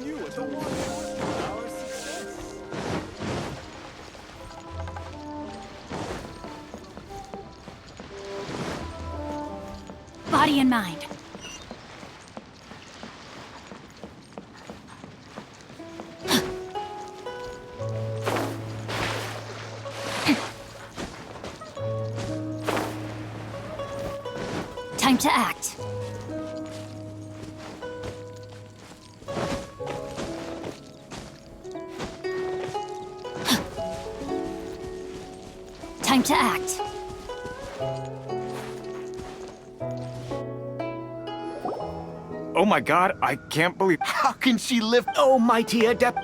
you at the one source for our success. Body and mind. Time to act. Time to act. Oh my god, I can't believe... How can she lift... Oh, mighty adept...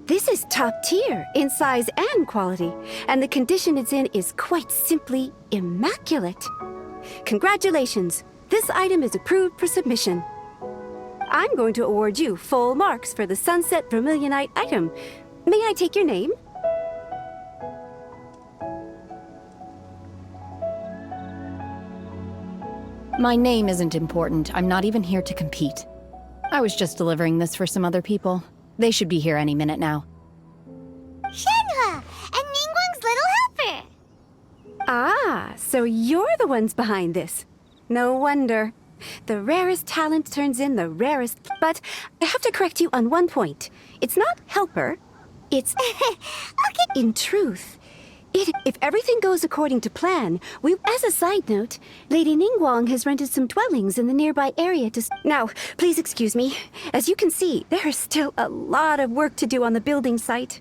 This is top tier in size and quality, and the condition it's in is quite simply immaculate. Congratulations! This item is approved for submission. I'm going to award you full marks for the Sunset Vermilionite item. May I take your name? My name isn't important. I'm not even here to compete. I was just delivering this for some other people. They should be here any minute now. Shenhua! And Ningguang's little helper! Ah, so you're the ones behind this. No wonder. The rarest talent turns in the rarest... But I have to correct you on one point. It's not helper. It's... Okay. In truth, if everything goes according to plan, As a side note, Lady Ningguang has rented some dwellings in the nearby area to... Now, please excuse me. As you can see, there is still a lot of work to do on the building site.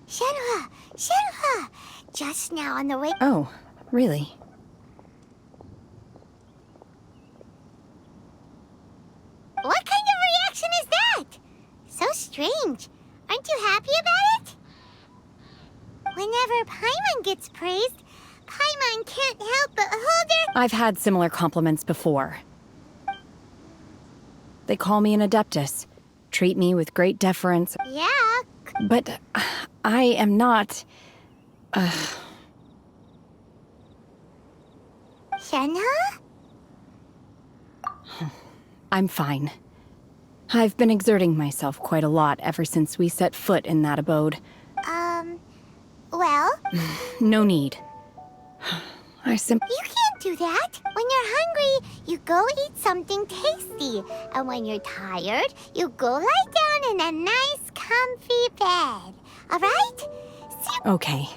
Shenhua! Shenhua! Just now on the way... Oh, really? What kind of reaction is that? So strange. Aren't you happy about it? Whenever Paimon gets praised, Paimon can't help but hold her... I've had similar compliments before. They call me an adeptus, treat me with great deference. Yeah. But I am not... Shenhua? I'm fine. I've been exerting myself quite a lot ever since we set foot in that abode. Well? No need. You can't do that. When you're hungry, you go eat something tasty. And when you're tired, you go lie down in a nice, comfy bed. All right? Okay.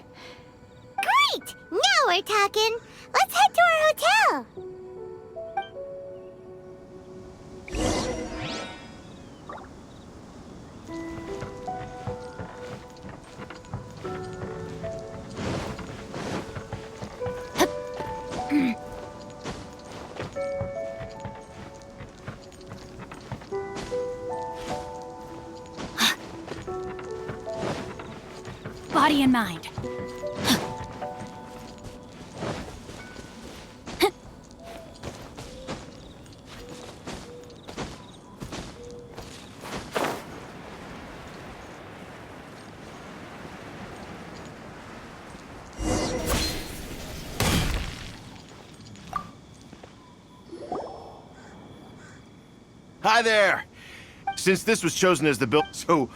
Great! Now we're talking. Let's head to our hotel. Body and mind. Hi there! Since this was chosen as the build... So...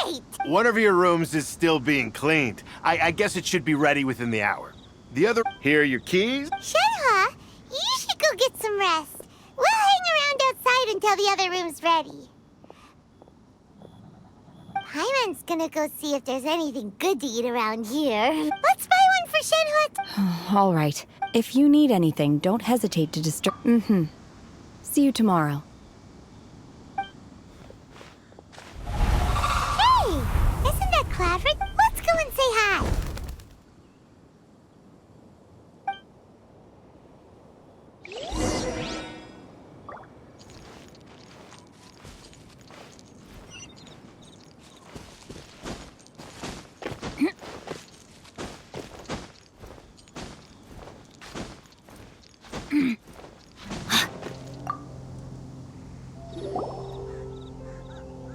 Great! One of your rooms is still being cleaned. I guess it should be ready within the hour. The other... Here are your keys. Shenhua, you should go get some rest. We'll hang around outside until the other room's ready. Paimon's gonna go see if there's anything good to eat around here. Let's buy one for Shenhua. All right. If you need anything, don't hesitate to disturb... See you tomorrow. Hey! Isn't that clever? Let's go and say hi.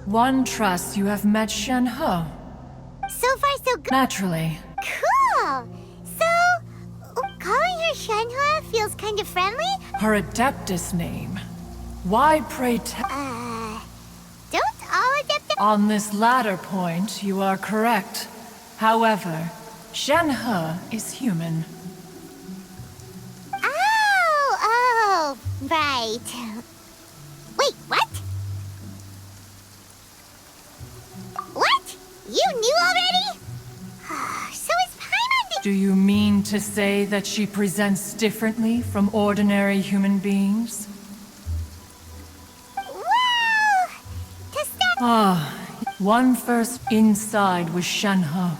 One trusts you have met Shenhe. So far, so good. Naturally. Cool. So, calling her Shenhua feels kind of friendly? Her Adeptus name. Why pray tell? Don't all adepts... On this latter point, you are correct. However, Shenhe is human. Oh, right. Wait, what? What? You knew already? So is Paimon the... Do you mean to say that she presents differently from ordinary human beings? Well, to start... One first inside was Shenhe,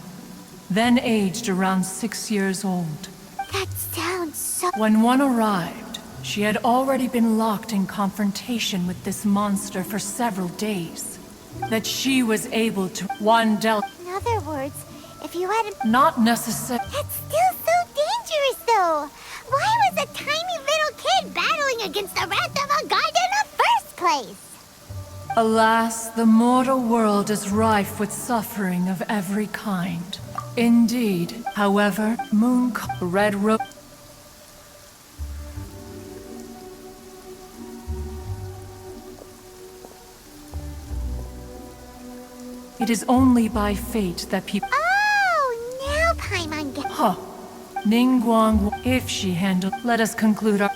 then aged around 6 years old. That sounds so... When one arrived, she had already been locked in confrontation with this monster for several days. That she was able to... One dealt... In other words, if you hadn't... Not necessarily... That's still so dangerous, though. Why was a tiny little kid battling against the wrath of a god in the first place? Alas, the mortal world is rife with suffering of every kind. Indeed. However, Red Rope... It is only by fate that people... Oh, now Paimon gets... Huh. Ningguang, if she handled... Let us conclude our...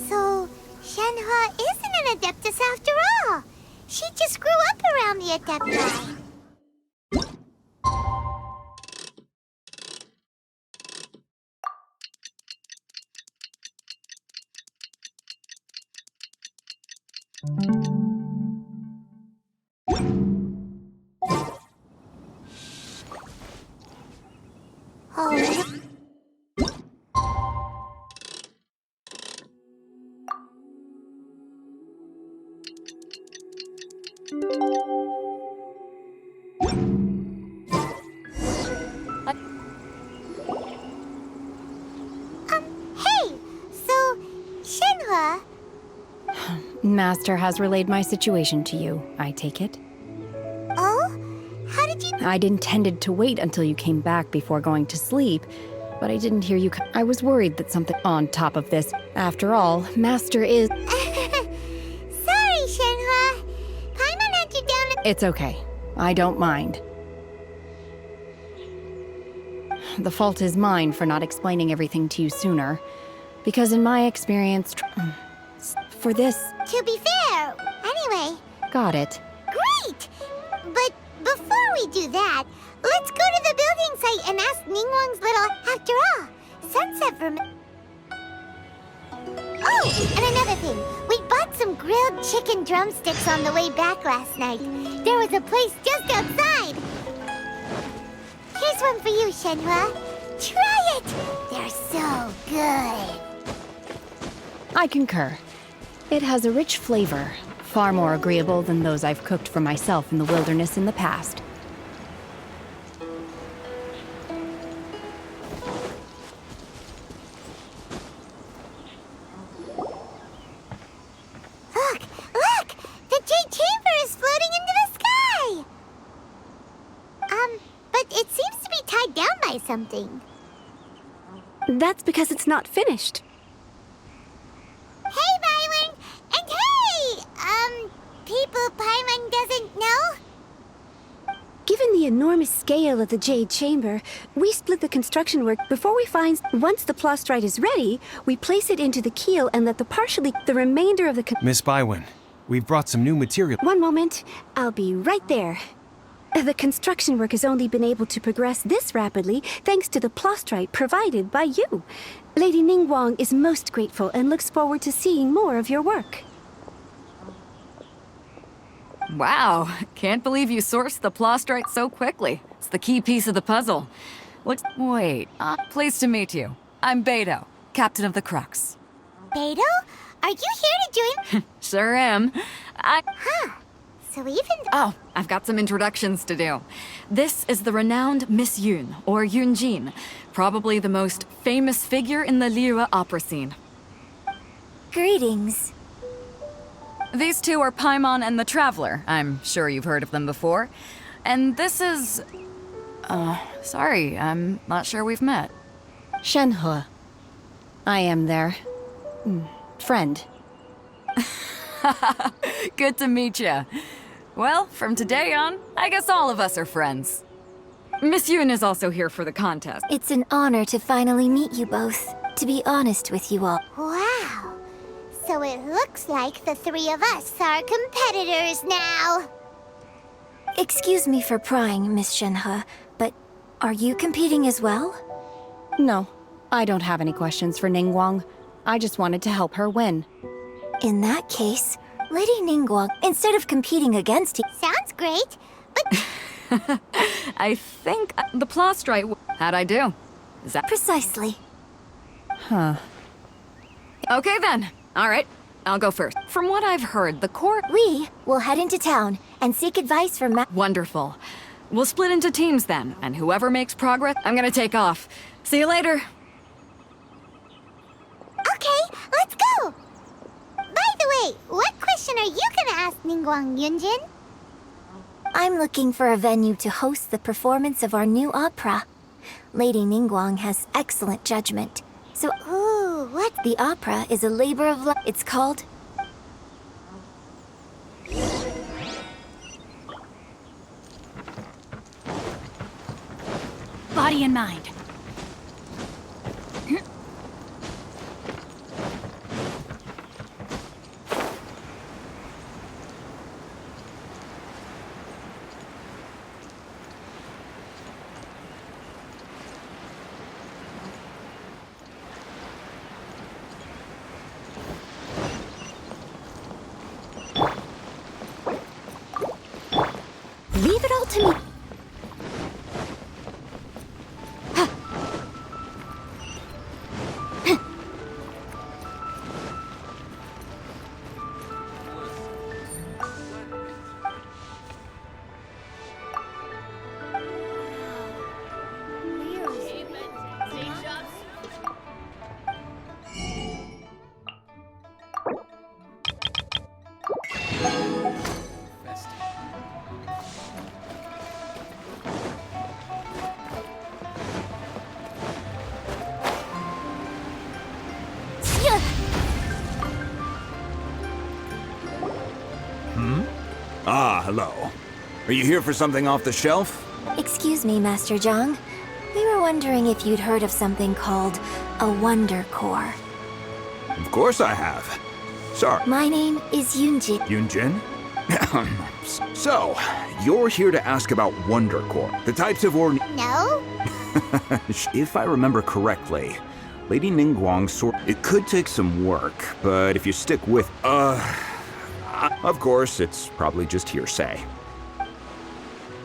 So, Shenhe isn't an Adeptus after all. She just grew up around the Adepti. Oh. Hey! So, Shenhe... Master has relayed my situation to you, I take it. Oh? How did you... I'd intended to wait until you came back before going to sleep, but I didn't hear you. I was worried that something on top of this. After all, Master is... Sorry, Shenhe. Paimon had you down... It's okay. I don't mind. The fault is mine for not explaining everything to you sooner. Because in my experience, for this... To be fair, anyway, Got it. great! But before we do that, let's go to the building site and ask Ningguang's little... After all, sunset for... Oh, and another thing. We bought some grilled chicken drumsticks on the way back last night. There was a place just outside. Here's one for you, Shenhe. Try it! They're so good. I concur. It has a rich flavor, far more agreeable than those I've cooked for myself in the wilderness in the past. Look! Look! The Jade Chamber is floating into the sky! But it seems to be tied down by something. That's because it's not finished. Hey, Byron! And hey! People Paimon doesn't know? Given the enormous scale of the Jade Chamber, we split the construction work before we find... Once the plastrite is ready, we place it into the keel and let the remainder of the... Miss Bywin, we've brought some new material. One moment. I'll be right there. The construction work has only been able to progress this rapidly thanks to the plastrite provided by you. Lady Ningguang is most grateful and looks forward to seeing more of your work. Wow, can't believe you sourced the plastrite so quickly. It's the key piece of the puzzle. Wait, pleased to meet you. I'm Beto, captain of the Crux. Beto? Are you here to join? Sure am. So even... Oh, I've got some introductions to do. This is the renowned Miss Yun, or Yunjin, probably the most famous figure in the Liyue opera scene. Greetings. These two are Paimon and the Traveler. I'm sure you've heard of them before. And this is... sorry, I'm not sure we've met. Shenhe. I am their friend. Good to meet you. Well, from today on, I guess all of us are friends. Miss Yoon is also here for the contest. It's an honor to finally meet you both. To be honest with you all. Wow. So it looks like the three of us are competitors now. Excuse me for prying, Miss Shenhe, but are you competing as well? No, I don't have any questions for Ningguang. I just wanted to help her win. In that case, Lady Ningguang, instead of competing against you... Sounds great, but... I think the plastrite... How'd I do? Is that... Precisely. Huh. Okay then. All right, I'll go first. From what I've heard, the court... We will head into town and seek advice from Wonderful. We'll split into teams then, and whoever makes progress, I'm gonna take off. See you later. Okay, let's go! By the way, what question are you gonna ask Ningguang, Yunjin? I'm looking for a venue to host the performance of our new opera. Lady Ningguang has excellent judgment. So, ooh, what? The opera is a labor of love. It's called... Body and mind. Leave it all to me. Ah, hello. Are you here for something off the shelf? Excuse me, Master Zhang. We were wondering if you'd heard of something called a Wonder Core. Of course I have. Sorry. My name is Yunjin. Yunjin? So, you're here to ask about Wonder Core. The types of No? If I remember correctly, Lady Ningguang it could take some work, but if you stick with, of course, it's probably just hearsay.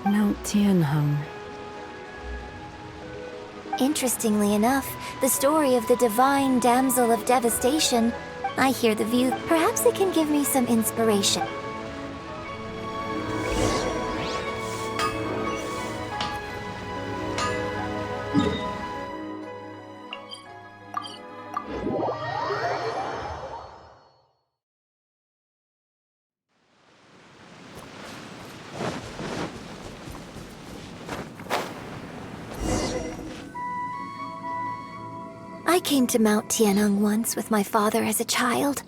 Mount Tianheng. Interestingly enough, the story of the divine damsel of devastation, I hear the view. Perhaps it can give me some inspiration. I came to Mount Tianheng once with my father as a child.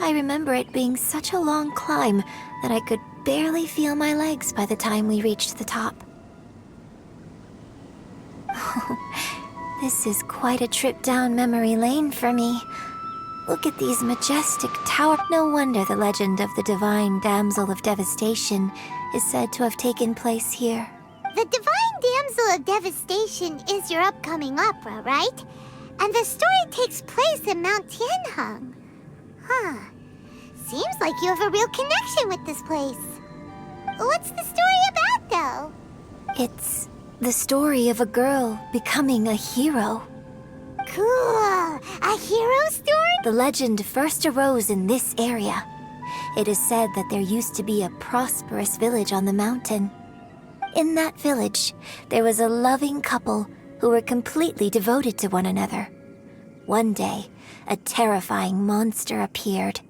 I remember it being such a long climb that I could barely feel my legs by the time we reached the top. This is quite a trip down memory lane for me. Look at these majestic towers. No wonder the legend of the divine damsel of devastation is said to have taken place here. The divine damsel of devastation is your upcoming opera, right? And the story takes place in Mount Tianheng. Huh. Seems like you have a real connection with this place. What's the story about, though? It's the story of a girl becoming a hero. Cool. A hero story? The legend first arose in this area. It is said that there used to be a prosperous village on the mountain. In that village, there was a loving couple who were completely devoted to one another. One day, a terrifying monster appeared.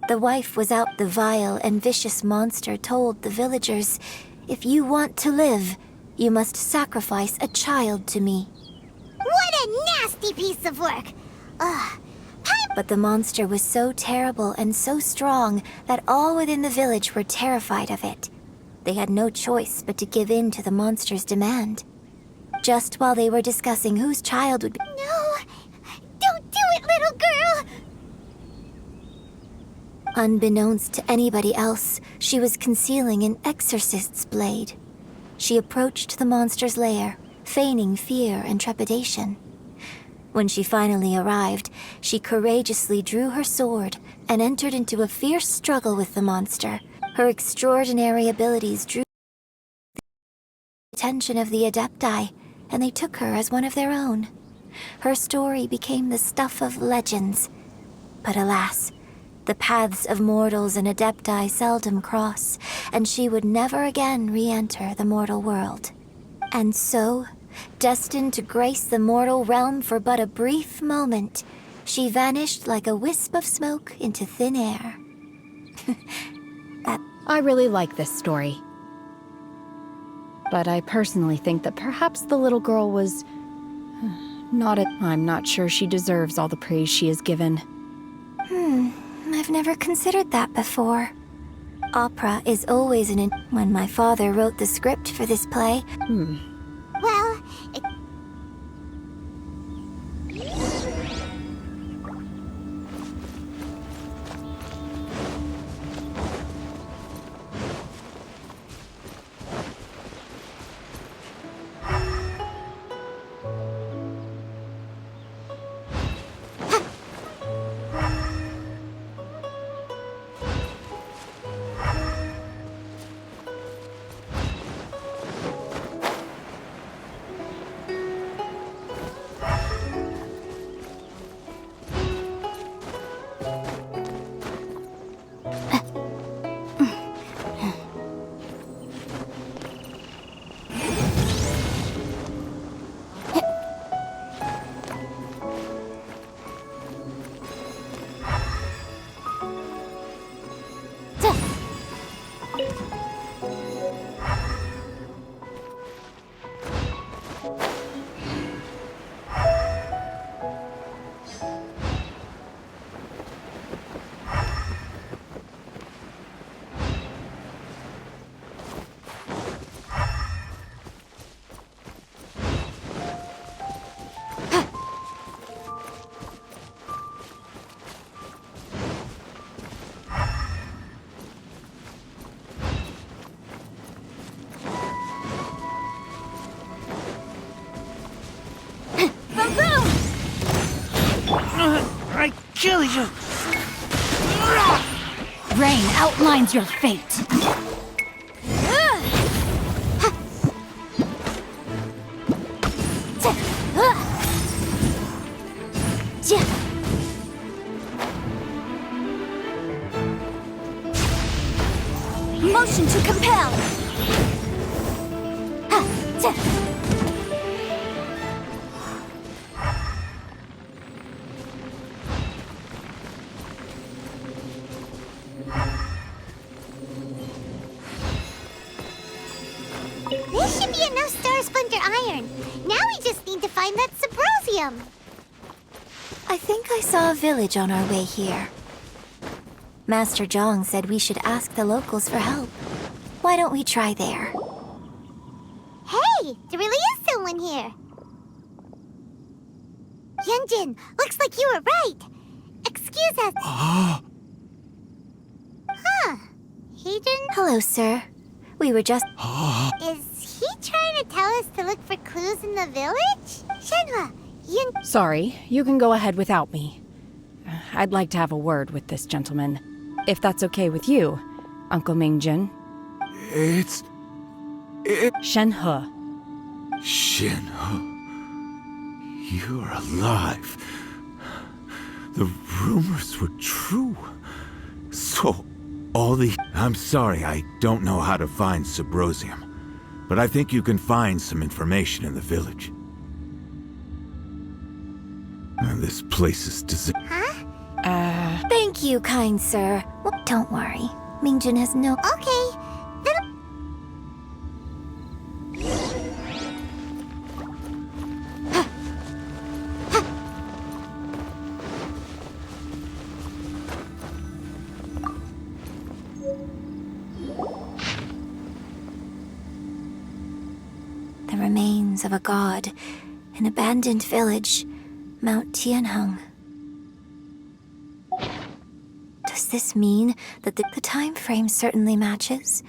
The wife was out. The vile and vicious monster told the villagers, "If you want to live, you must sacrifice a child to me." What a nasty piece of work! Ugh. But the monster was so terrible and so strong that all within the village were terrified of it. They had no choice but to give in to the monster's demand. Just while they were discussing whose child would be— No! Don't do it, little girl! Unbeknownst to anybody else, she was concealing an exorcist's blade. She approached the monster's lair, feigning fear and trepidation. When she finally arrived, she courageously drew her sword and entered into a fierce struggle with the monster. Her extraordinary abilities drew the attention of the Adepti, and they took her as one of their own. Her story became the stuff of legends. But alas, the paths of mortals and Adepti seldom cross, and she would never again re-enter the mortal world. And so, destined to grace the mortal realm for but a brief moment, she vanished like a wisp of smoke into thin air. I really like this story. But I personally think that perhaps the little girl was I'm not sure she deserves all the praise she is given. I've never considered that before. Opera is always when my father wrote the script for this play, Well, I kill you! Rain outlines your fate. motion to compel. This should be enough Star Splinter iron. Now we just need to find that Subrosium. I think I saw a village on our way here. Master Zhang said we should ask the locals for help. Why don't we try there? Hey, there really is someone here. Yunjin, looks like you were right. Excuse us. Huh. He didn't... Hello, sir. We were just... Is he trying to tell us to look for clues in the village? Shenhua, Yun... Sorry, you can go ahead without me. I'd like to have a word with this gentleman. If that's okay with you, Uncle Mingjin. It's... Shenhe. Shenhe. You're alive. The rumors were true. So, all the... I'm sorry, I don't know how to find Subrosium. But I think you can find some information in the village. And this place is deserted. Thank you, kind sir. Well, don't worry. Mingjin has no... Okay, then... of a god, an abandoned village, Mount Tianheng. Does this mean that the time frame certainly matches?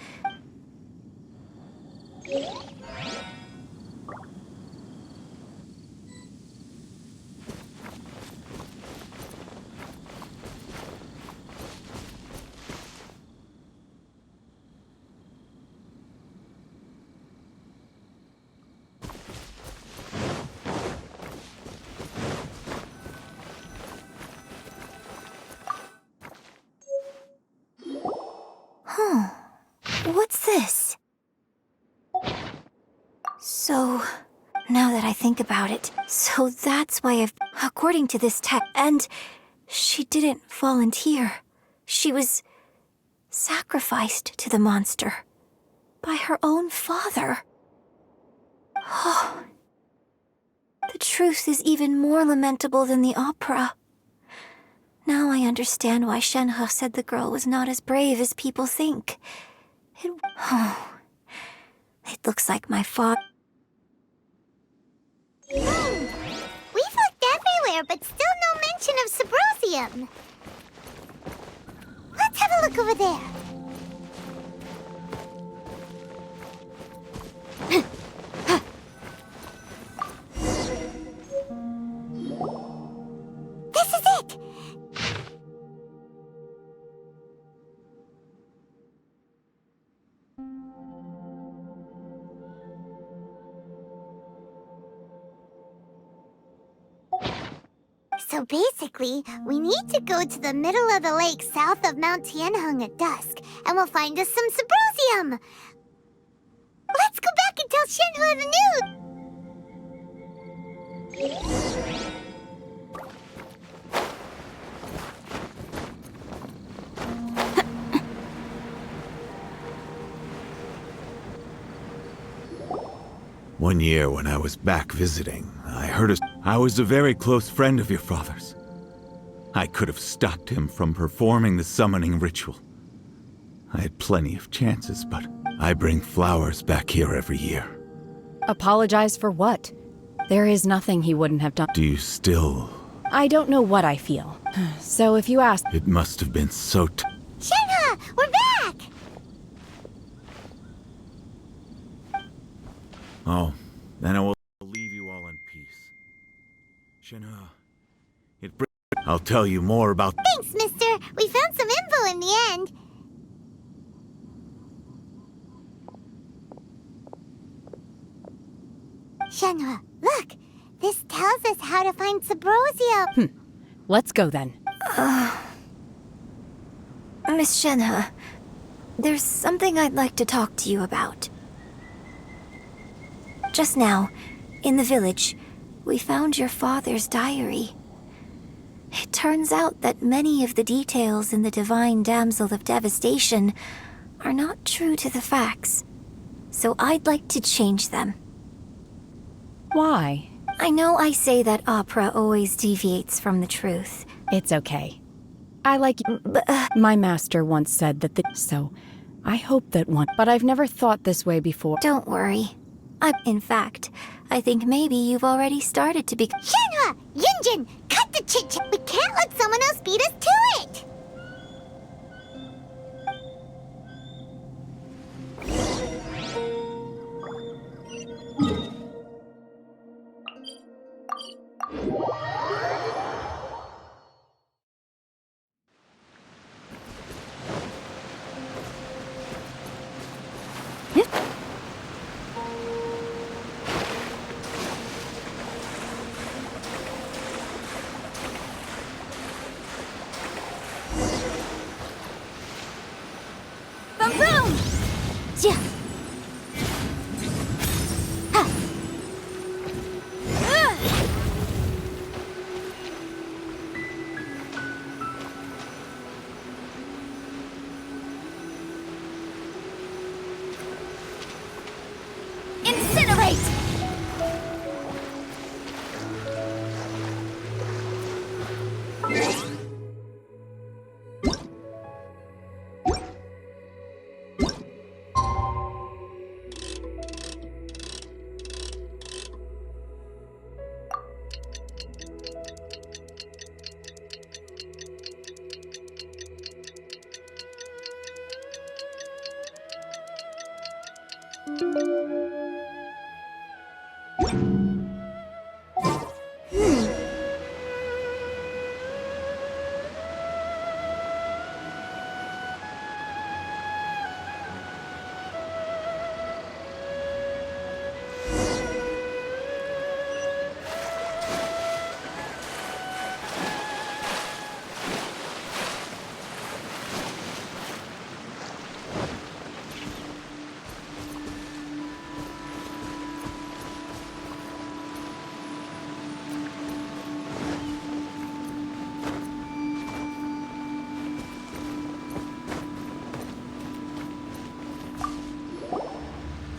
What's this? So, now that I think about it, so that's why according to this text, and she didn't volunteer. She was sacrificed to the monster by her own father. Oh, the truth is even more lamentable than the opera. Now I understand why Shenhe said the girl was not as brave as people think. It looks like my father. We've looked everywhere, but still no mention of Sabrosium. Let's have a look over there. This is it! So basically, we need to go to the middle of the lake south of Mount Tianheng at dusk, and we'll find us some Sabrosium! Let's go back and tell Shenhe the news! One year when I was back visiting, I heard I was a very close friend of your father's. I could have stopped him from performing the summoning ritual. I had plenty of chances, but I bring flowers back here every year. Apologize for what? There is nothing he wouldn't have done. Do you still... I don't know what I feel. So if you ask... It must have been so Shenhe! We're back! Oh, then I will leave you all in peace. Shenhe, I'll tell you more about... Thanks, mister! We found some info in the end. Shenhe, look! This tells us how to find Sabrosium. Let's go then. Miss Shenhe, there's something I'd like to talk to you about. Just now, in the village, we found your father's diary. It turns out that many of the details in the Divine Damsel of Devastation are not true to the facts. So I'd like to change them. Why? I know I say that opera always deviates from the truth. It's okay. I like... My master once said that so, I hope that one... But I've never thought this way before. Don't worry. In fact, I think maybe you've already started to be... Shenhe! Yunjin! Cut the chit-chat! We can't let someone else beat us to it!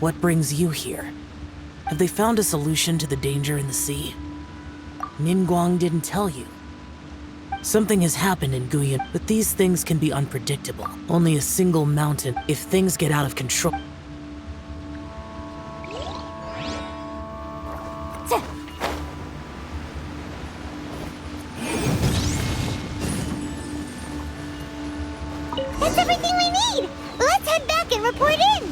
What brings you here? Have they found a solution to the danger in the sea? Ningguang didn't tell you. Something has happened in Guyan, but these things can be unpredictable. Only a single mountain, if things get out of control. That's everything we need! Let's head back and report in!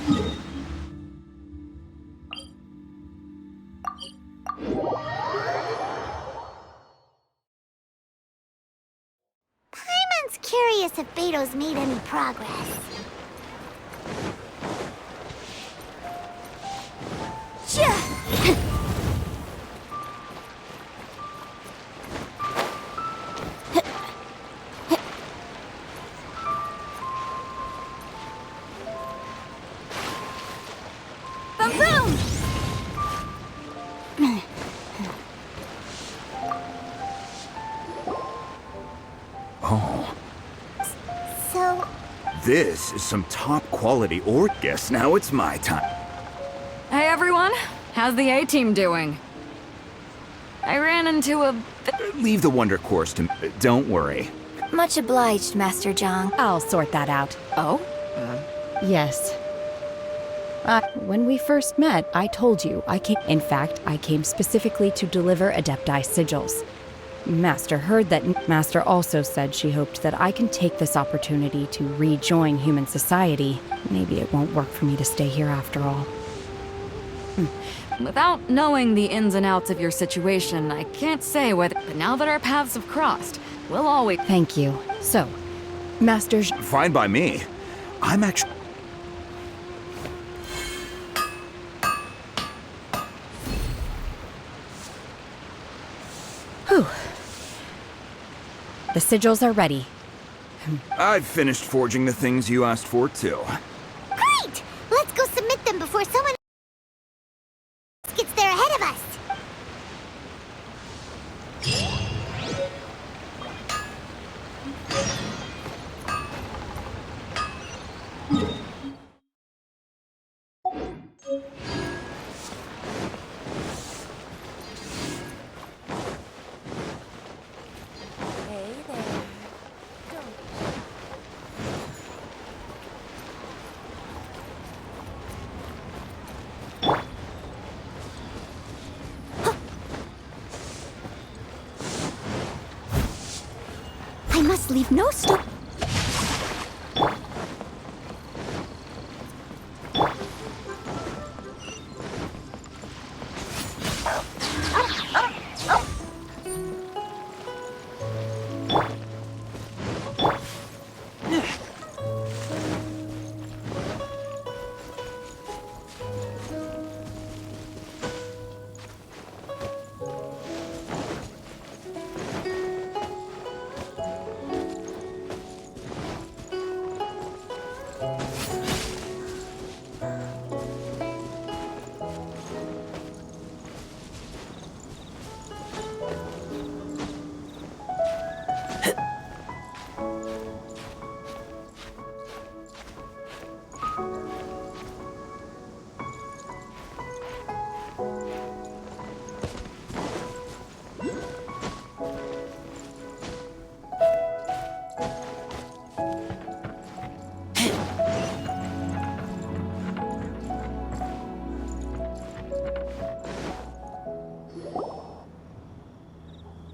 Paimon's curious if Beto's made any progress. Boom boom! Oh, So, This is some top quality ore. Guess now it's my time. Hey everyone, how's the A-team doing? I ran into a... Leave the wonder course to me. Don't worry. Much obliged, Master Zhang. I'll sort that out. Oh? Yes. When we first met, I told you I came. In fact, I came specifically to deliver Adepti sigils. Master heard that. Master also said she hoped that I can take this opportunity to rejoin human society. Maybe it won't work for me to stay here after all. Without knowing the ins and outs of your situation, I can't say whether... But now that our paths have crossed, we'll always... Thank you. So, Master Fine by me. I'm actually... Whew. The sigils are ready. I've finished forging the things you asked for, too. great! Let's go submit them before someone gets there ahead of us. I must leave no stone.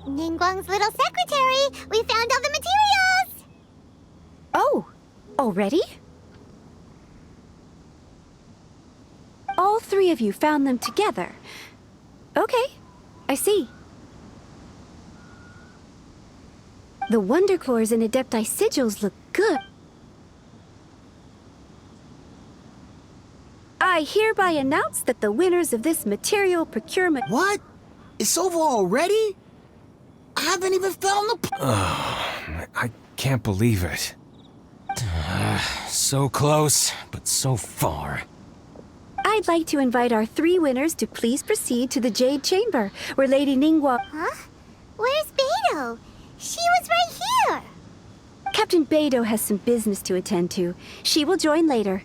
Ningguang's little secretary! We found all the materials! Oh, already? All three of you found them together. Okay, I see. The Wonder Cores and Adepti sigils look good. I hereby announce that the winners of this material procurement... What? It's over already? I haven't even found the... I can't believe it. So close, but so far. I'd like to invite our three winners to please proceed to the Jade Chamber, where Lady Ningguang... Huh? Where's Beto? She was right here! Captain Beto has some business to attend to. She will join later.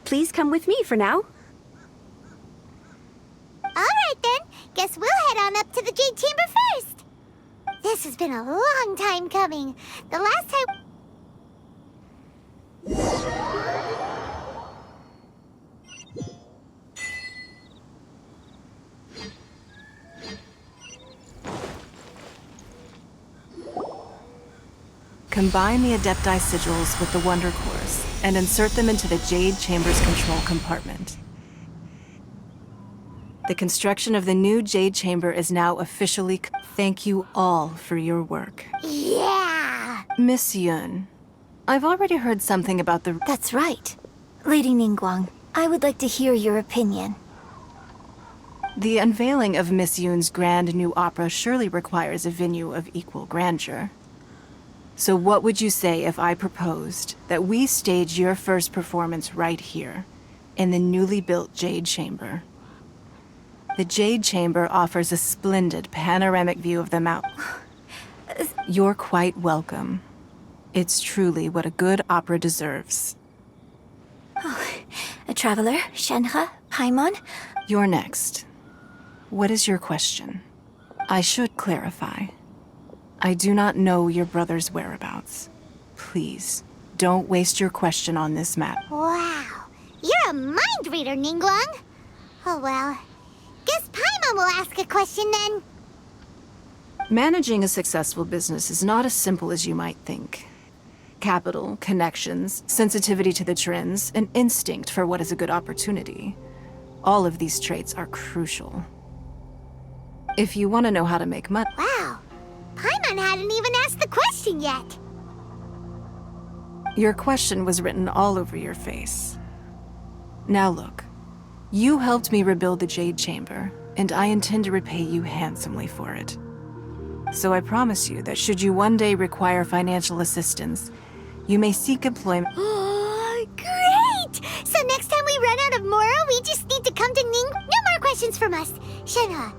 Please come with me for now. Guess we'll head on up to the Jade Chamber first. This has been a long time coming. The last time... Combine the Adepti sigils with the Wonder Cores and insert them into the Jade Chamber's control compartment. The construction of the new Jade Chamber is now officially... Thank you all for your work. Yeah! Miss Yun, I've already heard something about the... That's right. Lady Ningguang, I would like to hear your opinion. The unveiling of Miss Yun's grand new opera surely requires a venue of equal grandeur. So what would you say if I proposed that we stage your first performance right here, in the newly built Jade Chamber? The Jade Chamber offers a splendid panoramic view of the mountain. You're quite welcome. It's truly what a good opera deserves. A traveler, Shenhe, Paimon? You're next. What is your question? I should clarify. I do not know your brother's whereabouts. Please, don't waste your question on this map. Wow. You're a mind reader, Ningguang. Oh well. Guess Paimon will ask a question then. Managing a successful business is not as simple as you might think. Capital, connections, sensitivity to the trends, and instinct for what is a good opportunity. All of these traits are crucial. If you want to know how to make money... Wow. Paimon hadn't even asked the question yet. Your question was written all over your face. Now look, you helped me rebuild the Jade Chamber, and I intend to repay you handsomely for it. So I promise you that should you one day require financial assistance, you may seek employment. Oh, great! So next time we run out of Moro, we just need to come to Ning. No more questions from us. Shenhe.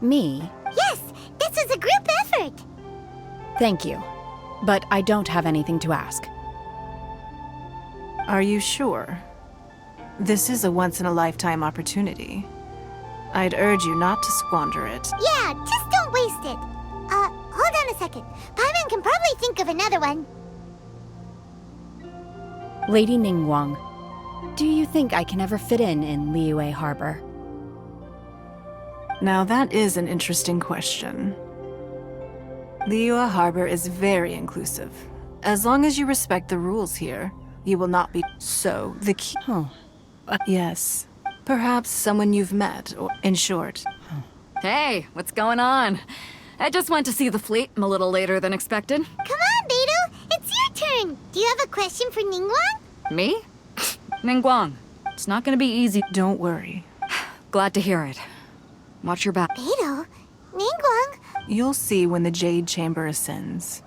Me? Yes, this is a group effort. Thank you. But I don't have anything to ask. Are you sure? This is a once-in-a-lifetime opportunity. I'd urge you not to squander it. Yeah, just don't waste it. Hold on a second. Paimon can probably think of another one. Lady Ningguang, do you think I can ever fit in Liyue Harbor? Now that is an interesting question. Liyue Harbor is very inclusive. As long as you respect the rules here, you will not be... So, the key... Oh. Yes. Perhaps someone you've met, or in short. Hey, what's going on? I just went to see the fleet. I'm a little later than expected. Come on, Beidou. It's your turn. Do you have a question for Ningguang? Me? Ningguang, it's not gonna be easy. Don't worry. Glad to hear it. Watch your back. Beidou? Ningguang? You'll see when the Jade Chamber ascends.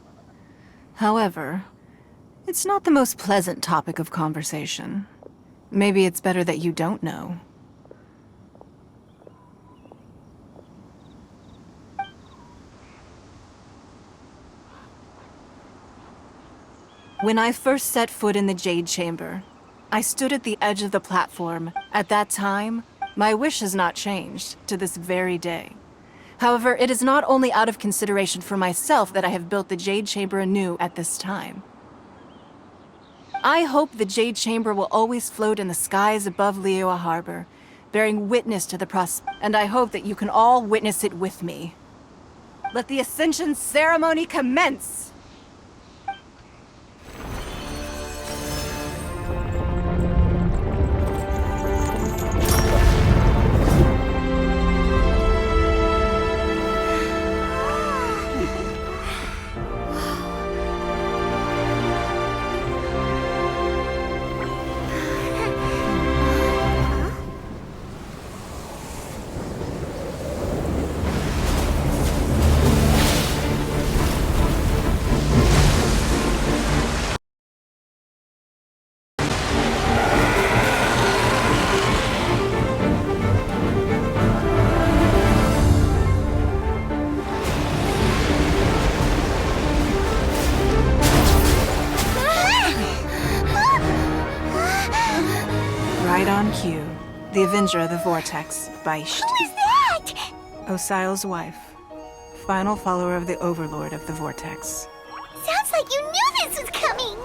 However, it's not the most pleasant topic of conversation. Maybe it's better that you don't know. When I first set foot in the Jade Chamber, I stood at the edge of the platform. At that time, my wish has not changed to this very day. However, it is not only out of consideration for myself that I have built the Jade Chamber anew at this time. I hope the Jade Chamber will always float in the skies above Liyue Harbor, bearing witness to the and I hope that you can all witness it with me. Let the Ascension ceremony commence! Right on cue. The Avenger of the Vortex, Geishin. Who is that? Osial's wife. Final follower of the Overlord of the Vortex. Sounds like you knew this was coming!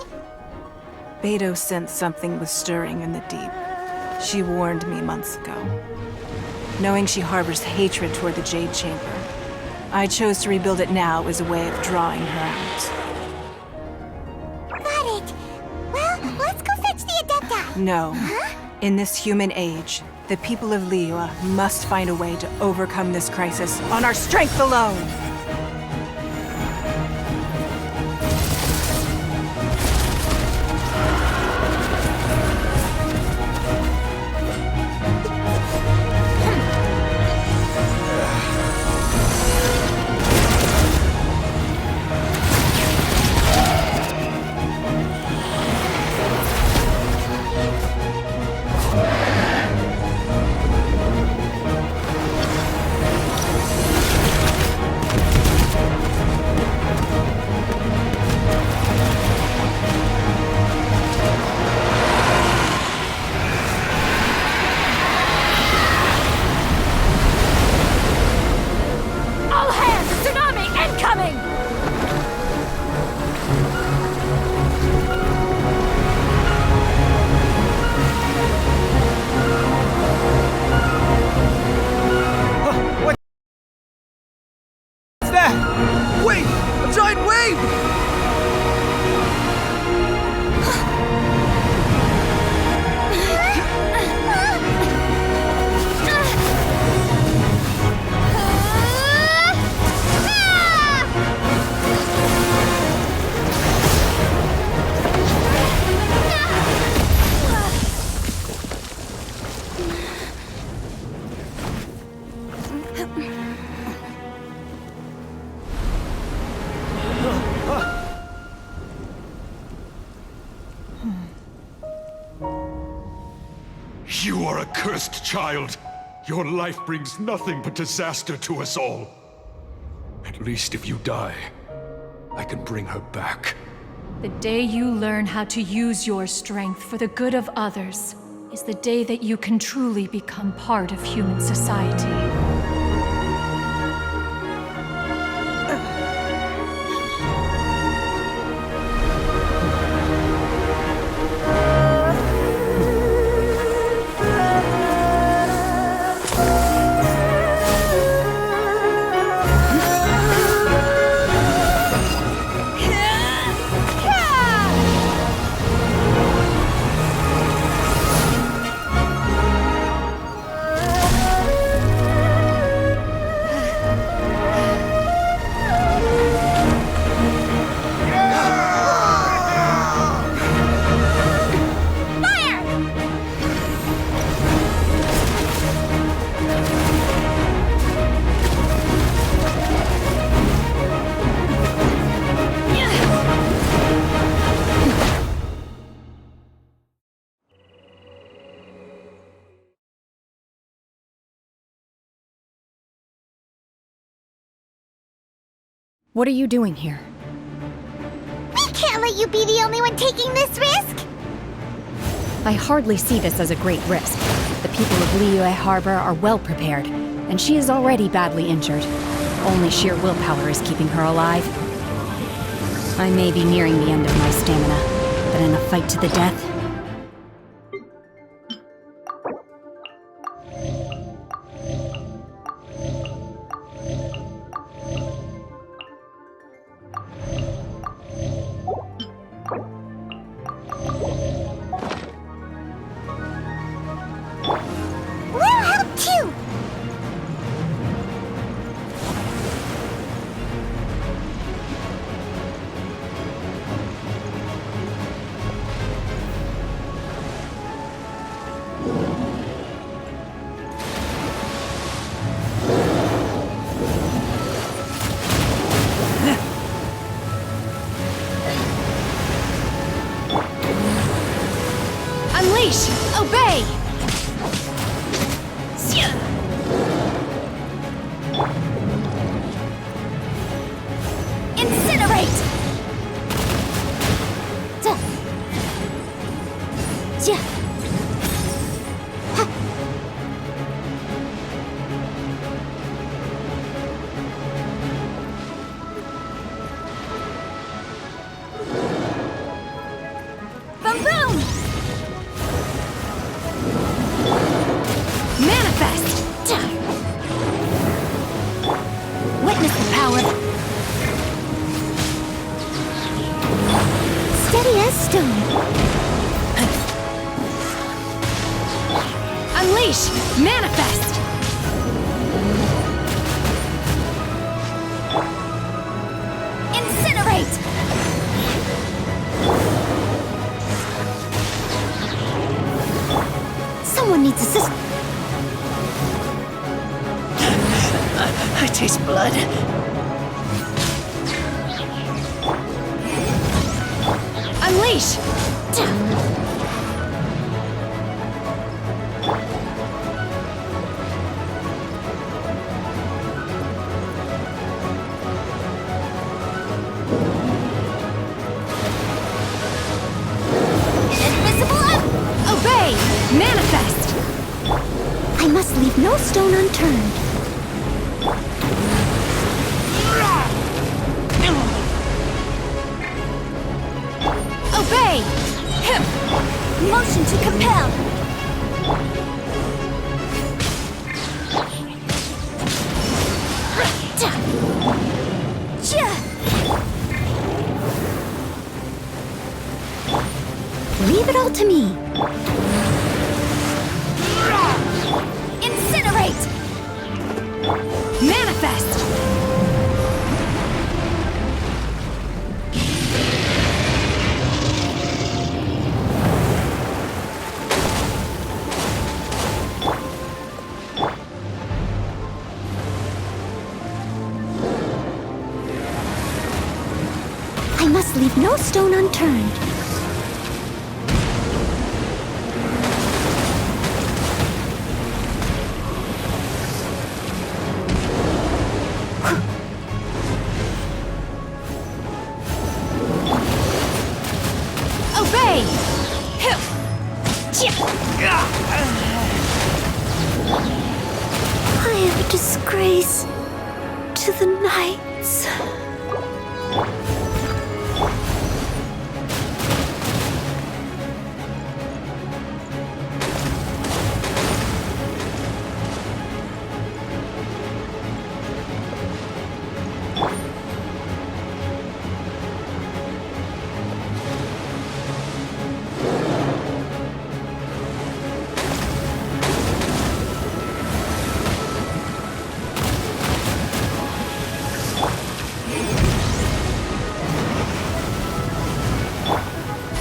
Beidou sensed something was stirring in the deep. She warned me months ago. Knowing she harbors hatred toward the Jade Chamber, I chose to rebuild it now as a way of drawing her out. Got it! Well, let's go fetch the Adepti! No. In this human age, the people of Liyue must find a way to overcome this crisis on our strength alone! You are a cursed child. Your life brings nothing but disaster to us all. At least if you die, I can bring her back. The day you learn how to use your strength for the good of others is the day that you can truly become part of human society. What are you doing here? We can't let you be the only one taking this risk! I hardly see this as a great risk. The people of Liyue Harbor are well prepared, and she is already badly injured. Only sheer willpower is keeping her alive. I may be nearing the end of my stamina, but in a fight to the death, Unleash! Obey! Incinerate! as stone. Unleash! Manifest! Incinerate! Someone needs assistance. I taste blood. Unleash! Obey! Manifest! I must leave no stone unturned. Obey! Him! Motion to compel. Leave it all to me. Incinerate! Manifest! I must leave no stone unturned. Obey! Him! I am a disgrace to the knights.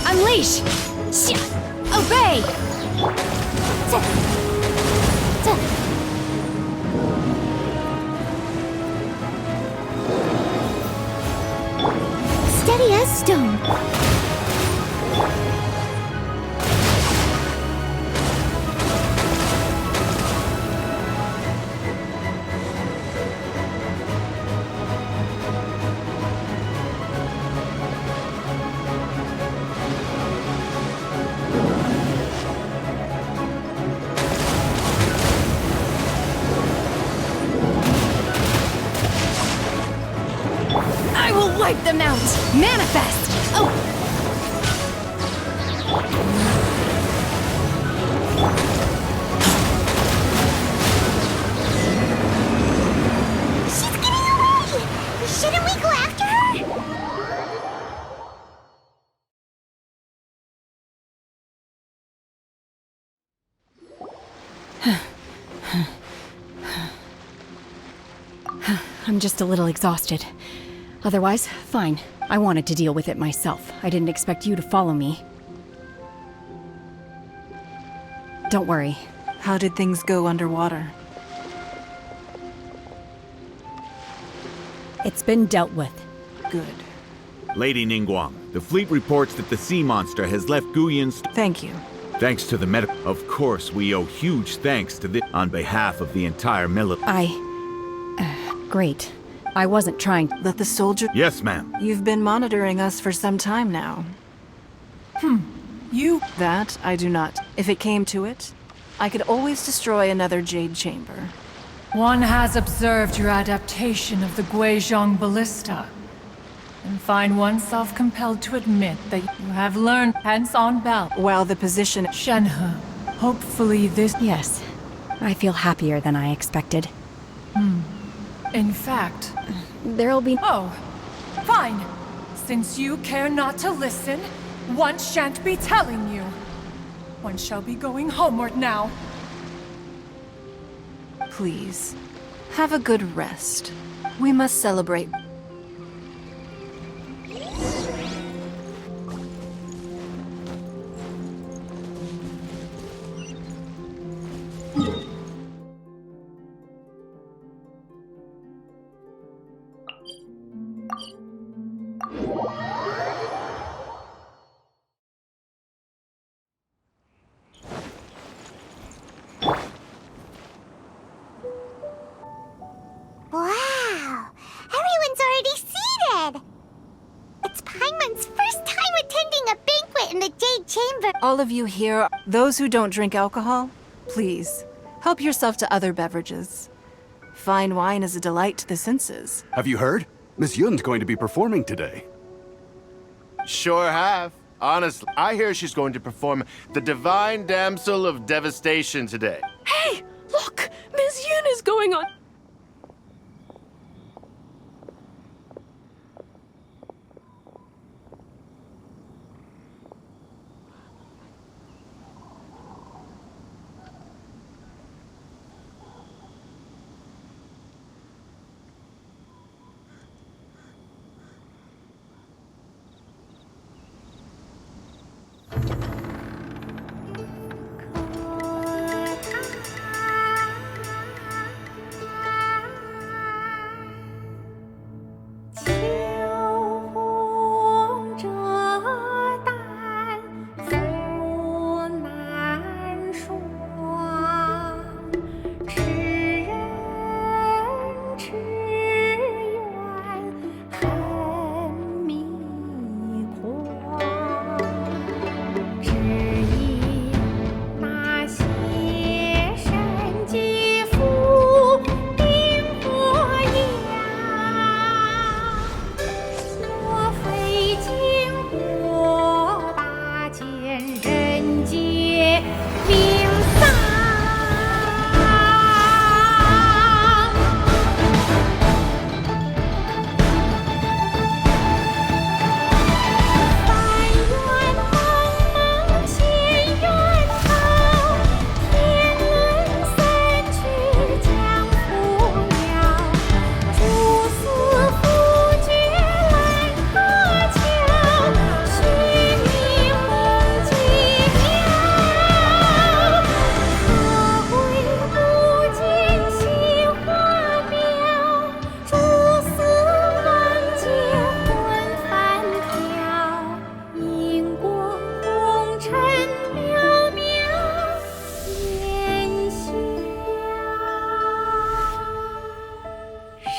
Unleash! Obey! Steady as stone. I will wipe them out! Manifest! Oh! She's getting away! Shouldn't we go after her? I'm just a little exhausted. Otherwise, fine. I wanted to deal with it myself. I didn't expect you to follow me. Don't worry. How did things go underwater? It's been dealt with. Good. Lady Ningguang, the fleet reports that the sea monster has left Guyin's... Thank you. Thanks to the medical... Of course, we owe huge thanks to the... on behalf of the entire military... Great. I wasn't trying... Let the soldier... Yes, ma'am. You've been monitoring us for some time now. You... That I do not. If it came to it, I could always destroy another Jade Chamber. One has observed your adaptation of the Guizhong ballista, and find oneself compelled to admit that you have learned hands-on belt. While the position... Shenhe, hopefully this... Yes. I feel happier than I expected. In fact... There'll be... Oh, fine. Since you care not to listen, One shan't be telling you. One shall be going homeward now. Please, have a good rest. We must celebrate. Wow! Everyone's already seated! It's Paimon's first time attending a banquet in the Jade Chamber. All of you here, those who don't drink alcohol, please, help yourself to other beverages. Fine wine is a delight to the senses. Have you heard? Miss Yun's going to be performing today. Sure have. Honestly, I hear she's going to perform the Divine Damsel of Devastation today. Hey! Look! Miss Yun is going on...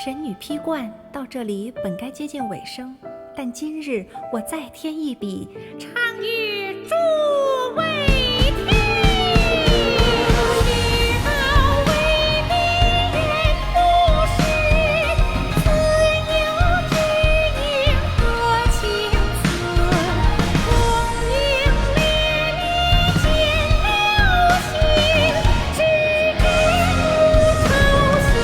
神女劈冠到这里本该接近尾声，但今日我再添一笔，唱与诸位听。知道为民人不是，自有知音多情词。功名烈烈见了心，只知不操心。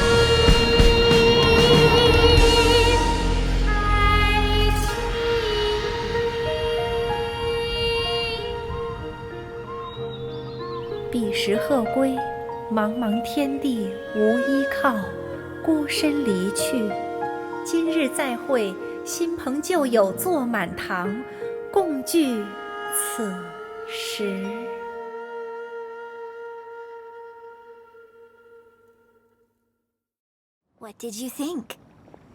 彼时鹤归，茫茫天地无依靠，孤身离去。今日再会，新朋旧友坐满堂，共聚此时。What did you think?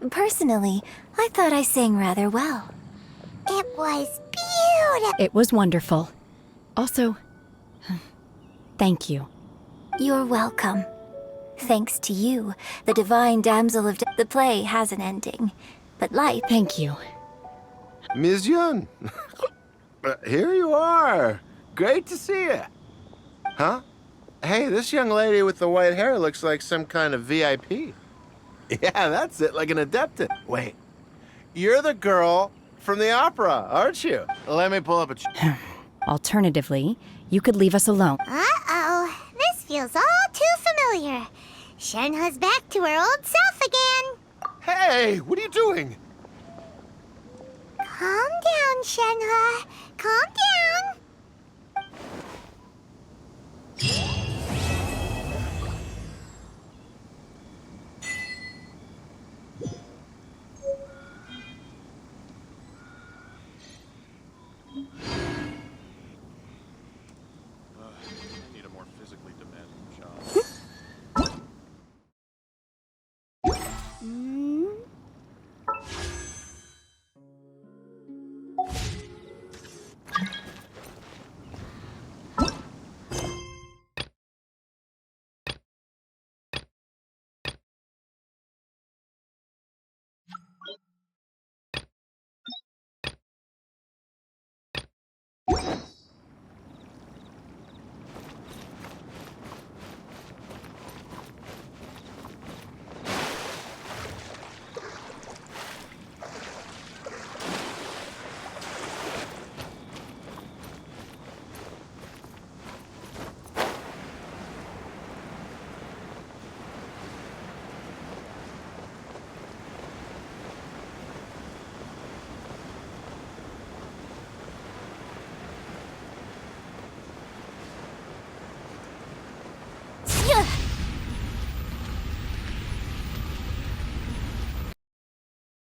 Personally, I thought I sang rather well. It was beautiful. It was wonderful. Also, thank you. You're welcome. Thanks to you, the Divine Damsel of the play has an ending. But life... Thank you. Ms. Yun, here you are. Great to see you. Huh? Hey, this young lady with the white hair looks like some kind of VIP. Yeah, that's it, like an adeptus. Wait, you're the girl from the opera, aren't you? Let me pull up a... Alternatively, you could leave us alone. Uh-oh, this feels all too familiar. Shenhe's back to her old self again. Hey, what are you doing? Calm down, Shenhe. calm down.